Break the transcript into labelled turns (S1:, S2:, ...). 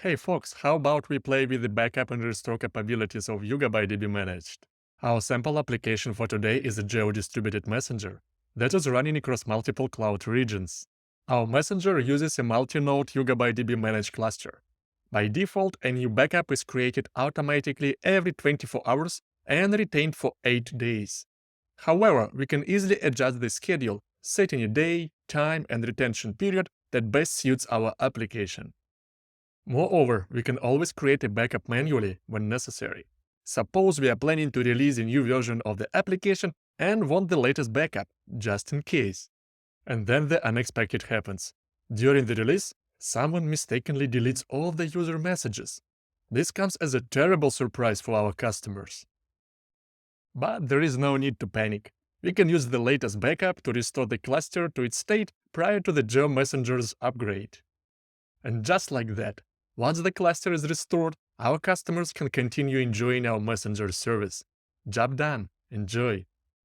S1: Hey folks, how about we play with the backup and restore capabilities of YugabyteDB Managed? Our sample application for today is a geo-distributed messenger that is running across multiple cloud regions. Our messenger uses a multi-node YugabyteDB Managed cluster. By default, a new backup is created automatically every 24 hours and retained for 8 days. However, we can easily adjust the schedule, setting a day, time, and retention period that best suits our application. Moreover, we can always create a backup manually when necessary. Suppose we are planning to release a new version of the application and want the latest backup, just in case. And then the unexpected happens. During the release, someone mistakenly deletes all of the user messages. This comes as a terrible surprise for our customers. But there is no need to panic. We can use the latest backup to restore the cluster to its state prior to the Geo Messenger's upgrade. And just like that, once the cluster is restored, our customers can continue enjoying our messenger service. Job done. Enjoy.